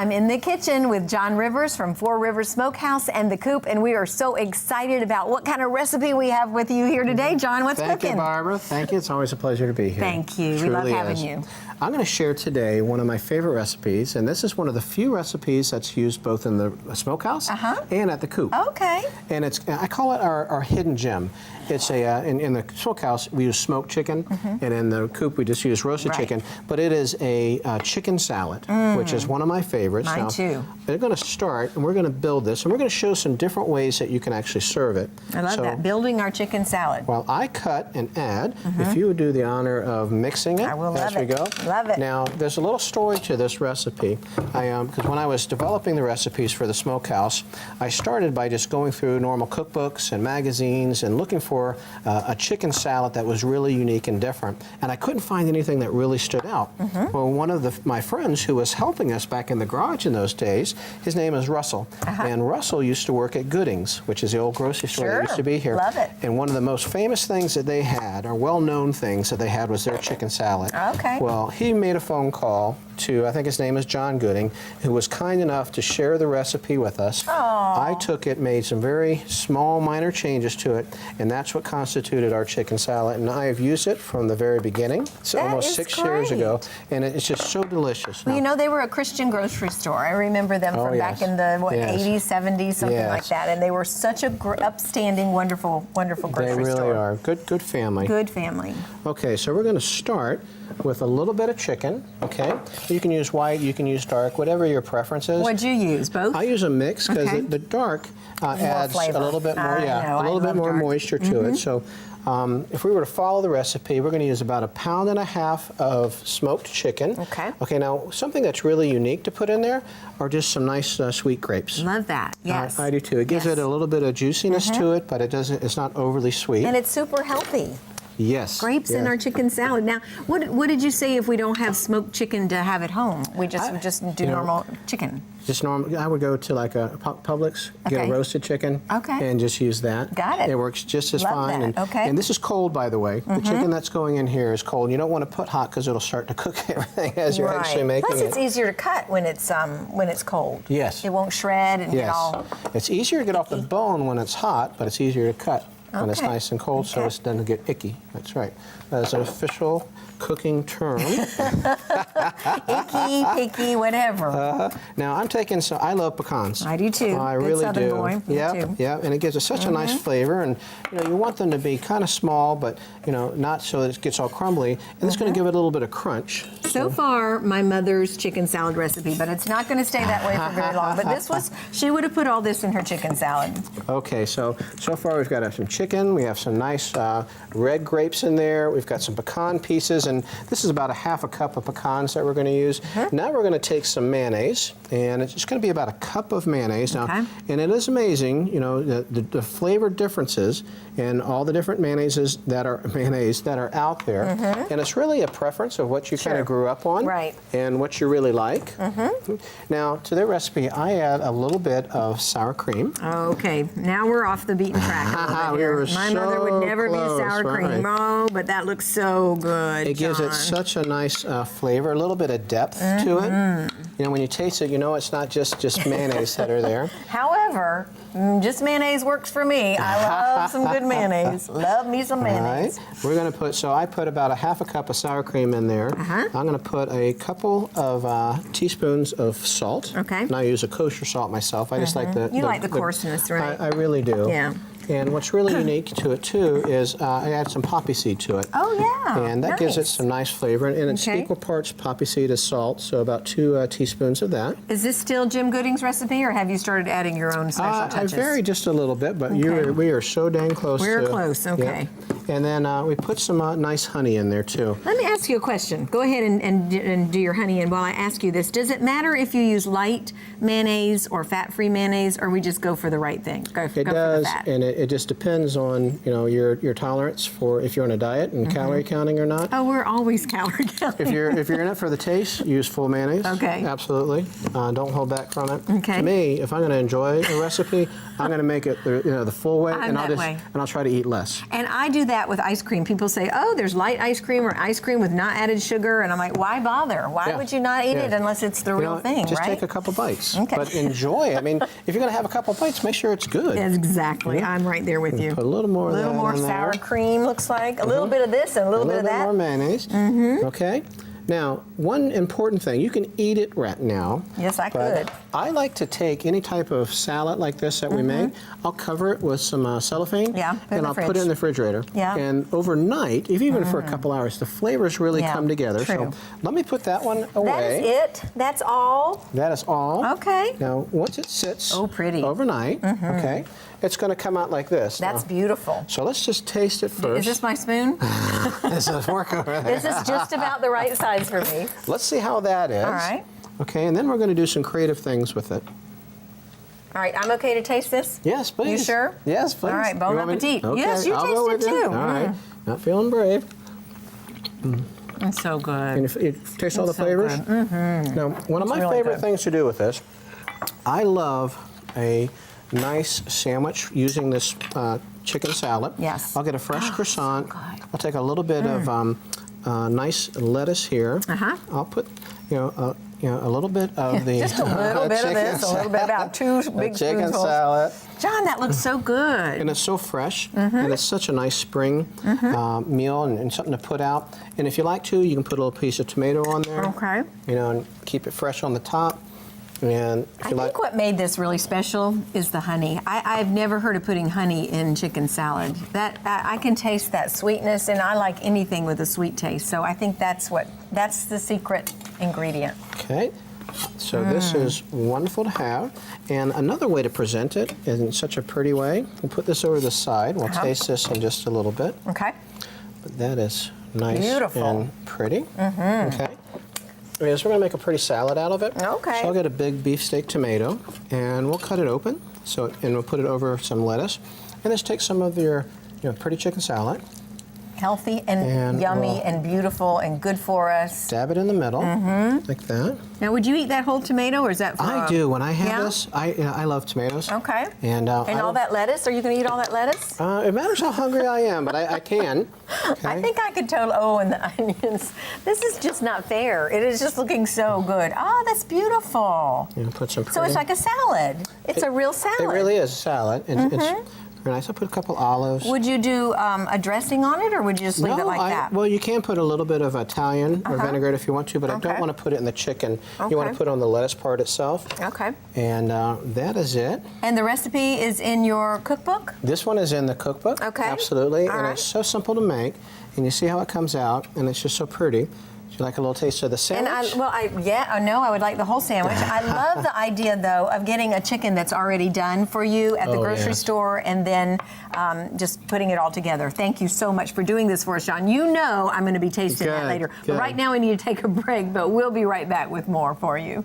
I'm in the kitchen with John Rivers from Four Rivers Smokehouse and The Coop, and we are so excited about what kind of recipe we have with you here today. John, what's cooking? Thank you, Barbara. Thank you. It's always a pleasure to be here. Thank you. We love having you. I'm going to share today one of my favorite recipes, and this is one of the few recipes that's used both in the smokehouse and at the Coop. Okay. And I call it our hidden gem. It's in the smokehouse we use smoked chicken, and in the Coop we just use roasted chicken. But it is a chicken salad, which is one of my favorites. Mine too. We're going to start, and we're going to build this, and we're going to show some different ways that you can actually serve it. I love that, building our chicken salad. Well, I cut and add. If you would do the honor of mixing it I will as love we it. go. Love it. Now, there's a little story to this recipe. Because when I was developing the recipes for the smokehouse, I started by just going through normal cookbooks and magazines and looking for a chicken salad that was really unique and different. And I couldn't find anything that really stood out. Well, one of my friends who was helping us back in the garage in those days, his name is Russell. And Russell used to work at Gooding's, which is the old grocery store that used to be here. Love it. And one of the most famous things that they had, or well-known things that they had, was their chicken salad. Okay. Well, he made a phone call to, I think his name is John Gooding, who was kind enough to share the recipe with us. Aww. I took it, made some very small, minor changes to it, and that's what constituted our chicken salad. And I have used it from the very beginning, so almost 6 years ago, and it's just so delicious. Well, you know, they were a Christian grocery store. I remember them from back in the 80s, 70s, something like that, and they were such a upstanding, wonderful grocery store. They really are. Good family. Good family. Okay, so we're going to start with a little bit of chicken, okay? You can use white, you can use dark, whatever your preference is. What'd you use, both? I use a mix because the dark adds a little bit more, a little bit more moisture to it. So if we were to follow the recipe, we're going to use about 1.5 pounds of smoked chicken. Okay. Okay, now something that's really unique to put in there are just some nice sweet grapes. Love that, yes. I do too. It gives it a little bit of juiciness to it, but it's not overly sweet. And it's super healthy. Yes. Grapes in our chicken salad. Now, what did you say if we don't have smoked chicken to have at home? We just do normal chicken. Just normal. I would go to like a Publix, get a roasted chicken, and just use that. Got it. It works just as Love fine. that. And this is cold, by the way. The chicken that's going in here is cold. You don't want to put hot because it'll start to cook everything as you're actually making it. Plus, it's easier to cut when it's cold. Yes. It won't shred and get all. It's easier to get off the bone when it's hot, but it's easier to cut when it's nice and cold, so it doesn't get icky. That's right. That's an official cooking term. Icky, picky, whatever. Now I'm taking some. I love pecans. I do too. I Good really Southern do. boy. Yeah, and it gives it such a nice flavor. And you want them to be kind of small, but not so that it gets all crumbly. And it's going to give it a little bit of crunch. So far, my mother's chicken salad recipe, but it's not going to stay that way for very long. But she would have put all this in her chicken salad. Okay, so far we've got some chicken. We have some nice red grapes in there. We've got some pecan pieces, and this is about 1/2 cup of pecans that we're going to use. Now we're going to take some mayonnaise, and it's just going to be about 1 cup of mayonnaise. Now, and it is amazing, the flavor differences in all the different mayonnaises that are out there, and it's really a preference of what you kind of grew up on, and what you really like. Now, to their recipe, I add a little bit of sour cream. Okay, now we're off the beaten track a little bit here. My mother would never do sour cream. Oh, but that looks so good. It gives it such a nice flavor, a little bit of depth to it. When you taste it, it's not just mayonnaise that are there. However, just mayonnaise works for me. I love some good mayonnaise. Love me some mayonnaise. All right. We're going to put, I put about 1/2 cup of sour cream in there. I'm going to put a couple of teaspoons of salt. Okay. And I use a kosher salt myself. I just like the... You like the coarseness, right? I really do. Yeah. And what's really unique to it, too, is I add some poppy seed to it. Oh, yeah. And that gives it some nice flavor. And it's equal parts poppy seed as salt, so about 2 teaspoons of that. Is this still Jim Gooding's recipe, or have you started adding your own special touches? I vary just a little bit, but we are so dang close. We're close, okay. Yeah. And then we put some nice honey in there, too. Let me ask you a question. Go ahead and do your honey, and while I ask you this, does it matter if you use light mayonnaise or fat-free mayonnaise, or we just go for the right thing? Go for the fat. And it just depends on your tolerance for if you're on a diet and calorie counting or not. Oh, we're always calorie counting. If you're in it for the taste, use full mayonnaise. Okay. Absolutely. Don't hold back from it. Okay. To me, if I'm going to enjoy a recipe, I'm going to make it the full way, and I'll try to eat less. And I do that that with ice cream. People say, oh, there's light ice cream or ice cream with not added sugar. And I'm like, why bother? Why would you not eat it unless it's the real thing, just right? take a couple bites. Okay. But enjoy. I mean, if you're going to have a couple bites, make sure it's good. Exactly. I'm right there with you. Put a little more of that A little more on sour there. cream, looks like. A little bit of this and a little bit of that. A little bit more mayonnaise. Okay. Now, one important thing, you can eat it right now. Yes, I but could. I like to take any type of salad like this that we make, I'll cover it with some cellophane, Yeah, put it in and the I'll put fridge. it in the refrigerator. Yeah. And overnight, if even for a couple hours, the flavors really Yeah, come together. true. So let me put that one away. That is it? That's all? That is all. Okay. Now, once it sits pretty. overnight, okay, it's going to come out like this. That's Now, beautiful. so let's just taste it first. Is this my spoon? This is work over there. This is just about the right size for me. Let's see how that is. All right. Okay, and then we're going to do some creative things with it. All right, I'm okay to taste this? Yes, please. You sure? Yes, please. All right, bon You want me to- appetit. Okay, Yes, you I'll taste go it with you. too. All right. Not feeling brave. It's so And good. if you taste all the so flavors. good. Now, one of my really favorite good. things to do with this, I love a nice sandwich using this chicken salad. Yes. I'll get a fresh croissant. good. I'll take a little bit of nice lettuce here. I'll put, a little bit of the Just a little bit of this, a little bit, about two big chicken spoonfuls. salad. John, that looks so good. And it's so fresh, and it's such a nice spring meal and something to put out. And if you like to, you can put a little piece of tomato on there. Okay. And keep it fresh on the top. And if I you like, think what made this really special is the honey. I've never heard of putting honey in chicken salad. That I can taste that sweetness, and I like anything with a sweet taste. So I think that's the secret ingredient. okay. So this is wonderful to have. And another way to present it in such a pretty way, we'll put this over the side. We'll taste this in just a little bit. Okay. But that is nice Beautiful. and pretty. Okay. Okay, so we're going to make a pretty salad out of it. Okay. So I'll get a big beefsteak tomato, and we'll cut it open. And we'll put it over some lettuce, and just take some of your, pretty chicken salad. Healthy and yummy we'll and beautiful and good for us. Dab it in the middle, like that. Now, would you eat that whole tomato, or is that for I do. When I have yeah? this, I love tomatoes. Okay. And all that lettuce? Are you going to eat all that lettuce? It matters how hungry I am, but I can. Okay. I think I could totally. Oh, and the onions. This is just not fair. It is just looking so good. Oh, that's beautiful. Put some. So it's like a salad. It's a real salad. It really is a salad. It's very nice. I'll put a couple olives. Would you do a dressing on it, or would you just leave it like that? Well, you can put a little bit of Italian or vinaigrette if you want to, but I don't want to put it in the chicken. You want to put it on the lettuce part itself. Okay. And that is it. And the recipe is in your cookbook? This one is in the cookbook. Okay. Absolutely. All And right. it's so simple to make. And you see how it comes out, and it's just so pretty. Would you like a little taste of the sandwich? I would like the whole sandwich. I love the idea, though, of getting a chicken that's already done for you at the grocery store and then just putting it all together. Thank you so much for doing this for us, John. You know I'm going to be tasting that Good, later. good. But right now we need to take a break, but we'll be right back with more for you.